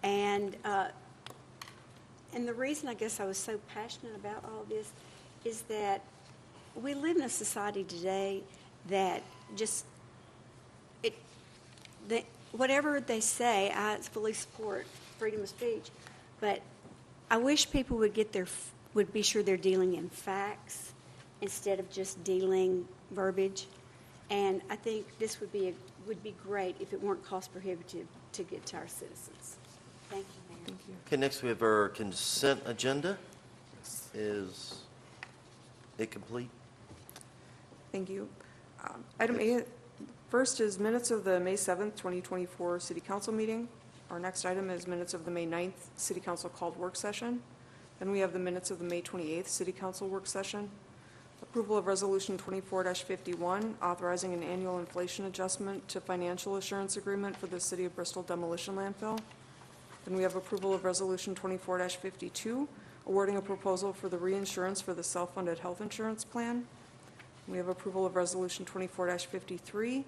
And the reason I guess I was so passionate about all this is that we live in a society today that just whatever they say, I fully support freedom of speech, but I wish people would would be sure they're dealing in facts instead of just dealing verbiage. And I think this would be great if it weren't cost prohibitive to get to our citizens. Thank you, Mayor. Thank you. okay, next we have our consent agenda. Is it complete? Thank you. Item A, first is minutes of the May 7th, 2024 City Council meeting. Our next item is minutes of the May 9th City Council called work session. Then we have the minutes of the May 28th City Council work session. Approval of Resolution 24-51, authorizing an annual inflation adjustment to financial assurance agreement for the City of Bristol demolition landfill. Then we have approval of Resolution 24-52, awarding a proposal for the reinsurance for the self-funded health insurance plan. We have approval of Resolution 24-53,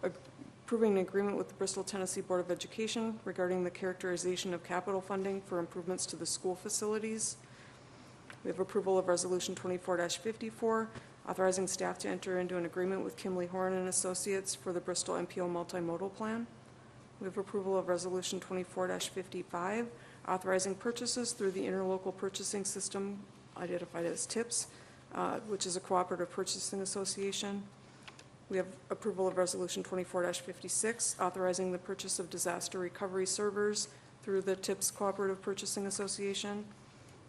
approving an agreement with the Bristol, Tennessee Board of Education regarding the characterization of capital funding for improvements to the school facilities. We have approval of Resolution 24-54, authorizing staff to enter into an agreement with Kimley Horn and Associates for the Bristol MPO multimodal plan. We have approval of Resolution 24-55, authorizing purchases through the interlocal purchasing system identified as TIPS, which is a cooperative purchasing association. We have approval of Resolution 24-56, authorizing the purchase of disaster recovery servers through the TIPS Cooperative Purchasing Association.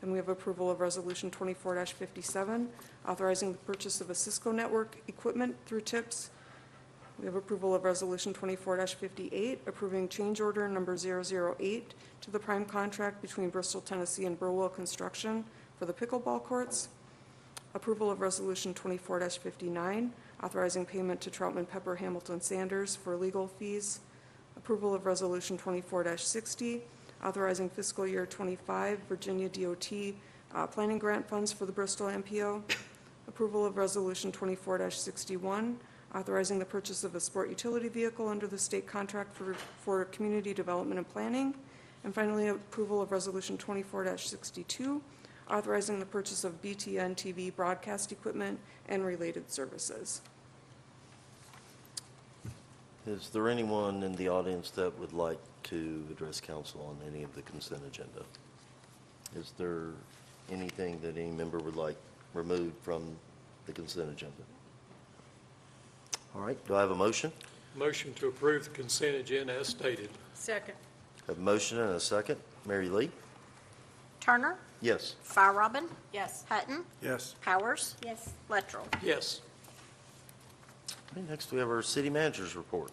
Then we have approval of Resolution 24-57, authorizing the purchase of a Cisco network equipment through TIPS. We have approval of Resolution 24-58, approving change order number 008 to the prime contract between Bristol, Tennessee and Burwell Construction for the pickleball courts. Approval of Resolution 24-59, authorizing payment to Troutman Pepper Hamilton Sanders for legal fees. Approval of Resolution 24-60, authorizing fiscal year 25 Virginia DOT planning grant funds for the Bristol MPO. Approval of Resolution 24-61, authorizing the purchase of a sport utility vehicle under the state contract for community development and planning. And finally, approval of Resolution 24-62, authorizing the purchase of BTN TV broadcast equipment and related services. Is there anyone in the audience that would like to address council on any of the consent agenda? Is there anything that any member would like removed from the consent agenda? All right, do I have a motion? Motion to approve the consent agenda as stated. Second. Have a motion and a second. Mary Lee? Turner, Yes. Fire Robin, Yes. Hutton, Yes. Powers, Yes. Luttrell. Yes. All right, next we have our city manager's report.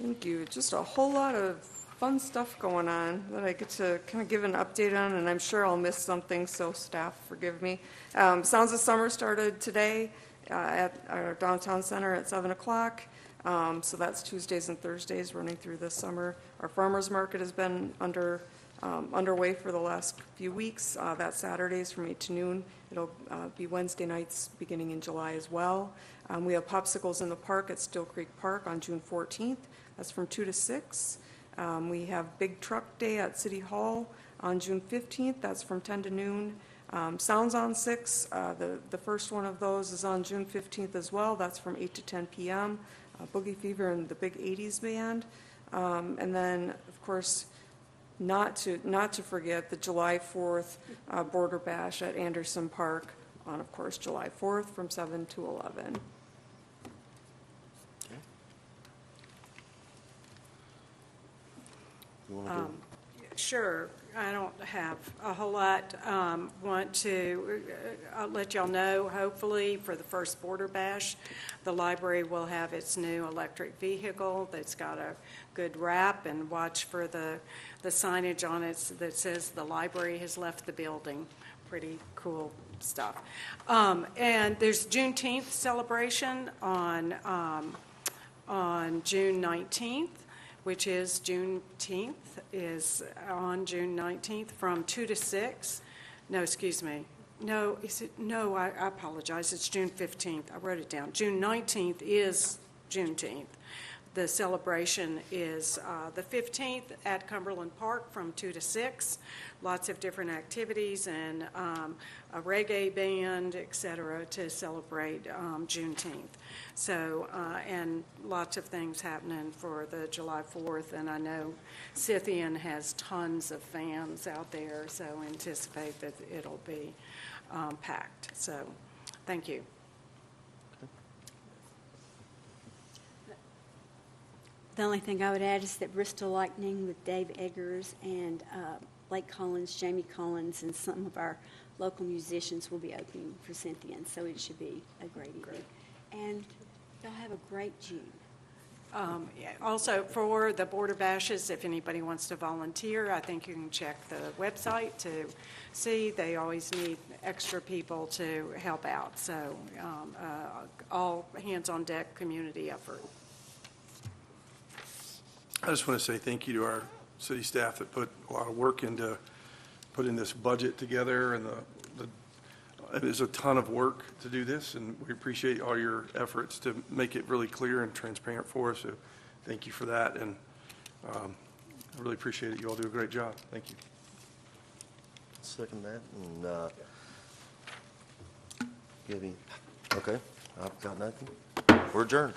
Thank you. Just a whole lot of fun stuff going on that I get to kind of give an update on, and I'm sure I'll miss something, so staff, forgive me. Sounds of Summer started today at our downtown center at 7 o'clock. So that's Tuesdays and Thursdays running through this summer. Our farmers market has been underway for the last few weeks. That's Saturdays from 8 to noon. It'll be Wednesday nights beginning in July as well. We have popsicles in the park at Still Creek Park on June 14th. That's from 2 to 6. We have Big Truck Day at City Hall on June 15th. That's from 10 to noon. Sounds on 6. The first one of those is on June 15th as well. That's from 8 to 10 p.m. Boogie Fever and the Big 80s Band. And then, of course, not to forget the July 4th Border Bash at Anderson Park on, of course, July 4th from 7 to 11. You want to go? Sure. I don't have a whole lot. Want to let y'all know, hopefully, for the first Border Bash, the library will have its new electric vehicle that's got a good wrap, and watch for the signage on it that says the library has left the building. Pretty cool stuff. And there's Juneteenth celebration on June 19th. Which is Juneteenth, is on June 19th from 2 to 6. No, excuse me. No, is it? No, I apologize. It's June 15th. I wrote it down. June 19th is Juneteenth. The celebration is the 15th at Cumberland Park from 2 to 6. Lots of different activities and a reggae band, et cetera, to celebrate Juneteenth. So, and lots of things happening for the July 4th. And I know Scythian has tons of fans out there, so anticipate that it'll be packed. So, thank you. The only thing I would add is that Bristol Lightning with Dave Eggers and Blake Collins, Jamie Collins, and some of our local musicians will be opening for Cynthian, so it should be a great evening. And y'all have a great June. Also, for the Border Bashes, if anybody wants to volunteer, I think you can check the website to see. They always need extra people to help out. So all hands-on-deck community effort. I just want to say thank you to our city staff that put a lot of work into putting this budget together, and it is a ton of work to do this, and we appreciate all your efforts to make it really clear and transparent for us. So thank you for that, and I really appreciate it. You all do a great job. Thank you. Second that. And Gabby, Okay, I've got nothing. We're adjourned.